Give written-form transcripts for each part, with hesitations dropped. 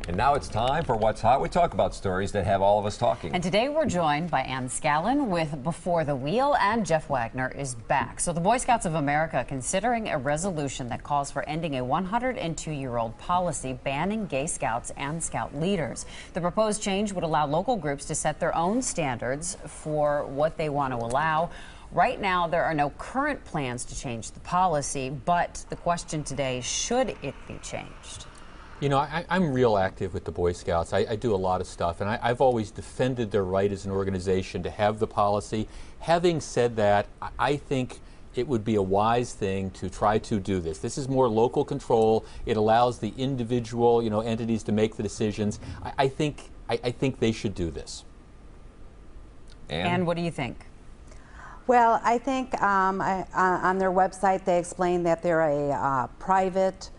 And now it's time for What's Hot. We talk about stories that have all of us talking. And today we're joined by Scallon with Before the Wheel, and Jeff Wagner is back. So the Boy Scouts of America considering a resolution that calls for ending a 102-year-old policy banning gay scouts and scout leaders. The proposed change would allow local groups to set their own standards for what they want to allow. Right now, there are no current plans to change the policy, but the question today, should it be changed? You know, I'm real active with the Boy Scouts. I do a lot of stuff, and I've always defended their right as an organization to have the policy. Having said that, I think it would be a wise thing to try to do this. This is more local control. It allows the individual, entities to make the decisions. I think they should do this. And what do you think? Well, I think on their website they explain that they're a private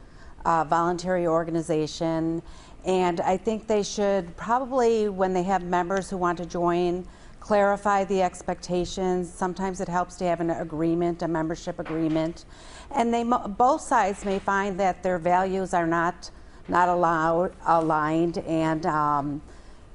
voluntary organization, and I think they should probably, when they have members who want to join, clarify the expectations. Sometimes it helps to have an agreement, a membership agreement, and both sides may find that their values are not aligned, and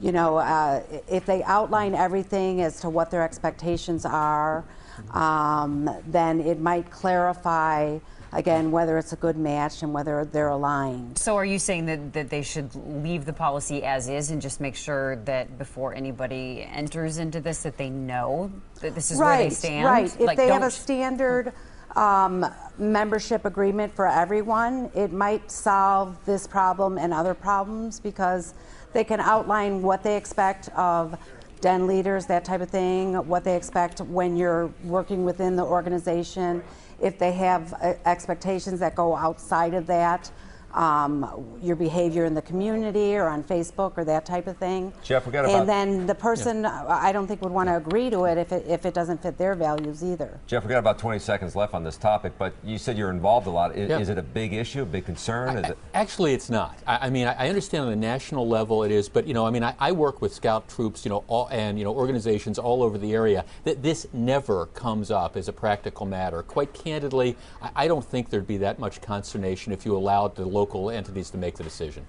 if they outline everything as to what their expectations are, then it might clarify again whether it's a good match and whether they're aligned. So are you saying that they should leave the policy as is and just make sure that before anybody enters into this that they know that this is where they stand? Right. If they have a standard membership agreement for everyone, it might solve this problem and other problems, because they can outline what they expect of den leaders, that type of thing, what they expect when you're working within the organization. If they have expectations that go outside of that, your behavior in the community or on Facebook or that type of thing. Jeff, we got and then the person, I don't think, would want to agree to it if it doesn't fit their values either. Jeff, we got about 20 seconds left on this topic, but you said you're involved a lot. Is it a big issue, a big concern? Actually, it's not. I mean, I understand on the national level it is, but I work with scout troops, and organizations all over the area. That this never comes up as a practical matter. Quite candidly, I don't think there'd be that much consternation if you allowed the local entities to make the decision.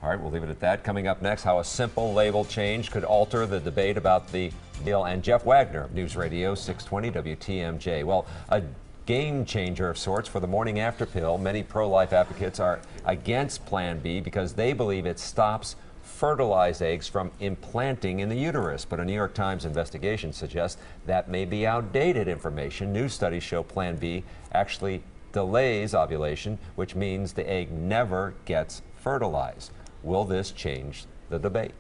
All right, we'll leave it at that. Coming up next, how a simple label change could alter the debate about the deal. And Jeff Wagner, News Radio 620 WTMJ. Well, a game changer of sorts for the morning after pill. Many pro-life advocates are against Plan B because they believe it stops fertilized eggs from implanting in the uterus. But a New York Times investigation suggests that may be outdated information. New studies show Plan B actually delays ovulation, which means the egg never gets fertilized. Will this change the debate?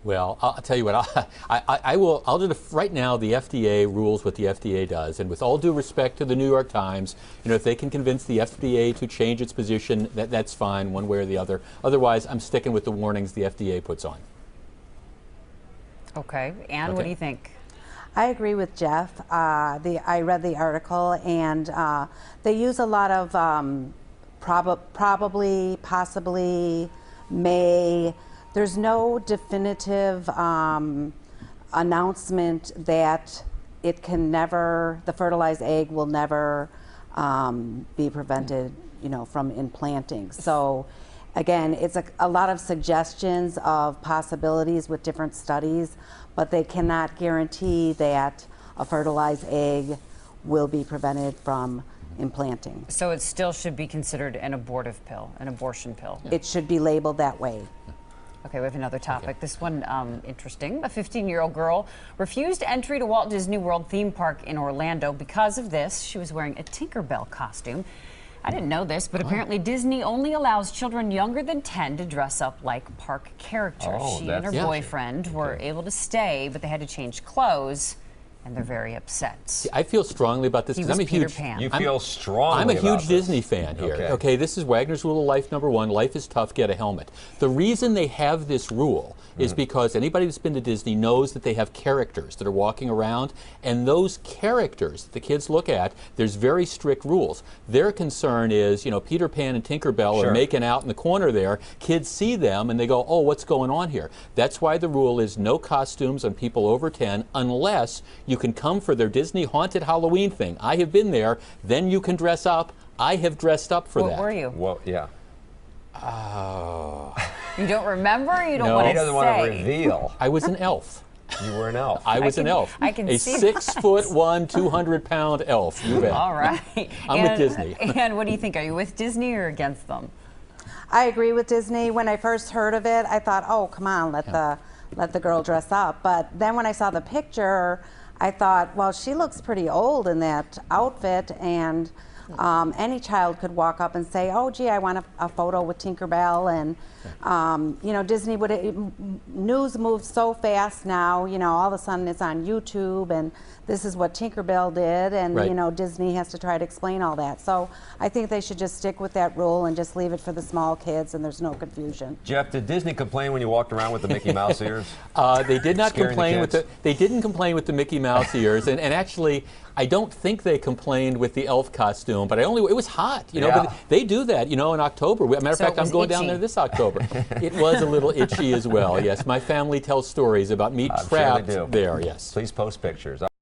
Well, I'll tell you what, I'll do right now. The FDA rules what the FDA does, and with all due respect to the New York Times, if they can convince the FDA to change its position, that's fine, one way or the other. Otherwise, I'm sticking with the warnings the FDA puts on. Okay, Ann, what do you think? I agree with Jeff. I read the article, and they use a lot of probably, possibly, may. There's no definitive announcement that it can never, the fertilized egg will never be prevented, from implanting. So again, it's a lot of suggestions of possibilities with different studies, but they cannot guarantee that a fertilized egg will be prevented from implanting. So it still should be considered an abortive pill, an abortion pill. It should be labeled that way. Okay, we have another topic. Okay. This one, interesting. A 15-year-old girl refused entry to Walt Disney World theme park in Orlando. Because of this, she was wearing a Tinkerbell costume. I didn't know this, but apparently Disney only allows children younger than 10 to dress up like park characters. She and her boyfriend were able to stay, but they had to change clothes, and they're very upset. See, I feel strongly about this because I'm a huge Pan. You feel strongly I'm a huge about Disney fan here. Okay, this is Wagner's rule of life number one. Life is tough, get a helmet. The reason they have this rule is because anybody that's been to Disney knows that they have characters that are walking around, and those characters the kids look at, there's very strict rules. Their concern is, Peter Pan and Tinkerbell are making out in the corner there. Kids see them and they go, oh, what's going on here? That's why the rule is no costumes on people over 10 unless you can come for their Disney haunted Halloween thing. I have been there. Then you can dress up. I have dressed up for that. What were you? Well, yeah. Oh. You don't remember? You don't No. want He to doesn't say. want to reveal. I was an elf. You were an elf. I was an elf. I can a see 6'1", 200-pound elf. You bet. All right. I'm with Disney. And what do you think? Are you with Disney or against them? I agree with Disney. When I first heard of it, I thought, oh, come on, let the girl dress up. But then when I saw the picture, I thought, well, she looks pretty old in that outfit, and any child could walk up and say, oh, gee, I want a photo with Tinkerbell. And, you know, Disney news moves so fast now, you know, all of a sudden it's on YouTube, and this is what Tinkerbell did, and, Right. you know, Disney has to try to explain all that. So I think they should just stick with that rule and just leave it for the small kids, and there's no confusion. Jeff, did Disney complain when you walked around with the Mickey Mouse ears? They did not Scaring the complain with kids? they didn't complain with the Mickey Mouse ears, and actually, I don't think they complained with the elf costume, but it was hot, you know. Yeah. But they do that, you know, in October. Matter of So fact, it was I'm going down itchy. there this October. It was a little itchy as well. Yes, my family tells stories about meat I'm sure they trapped do. there. Yes. Please post pictures.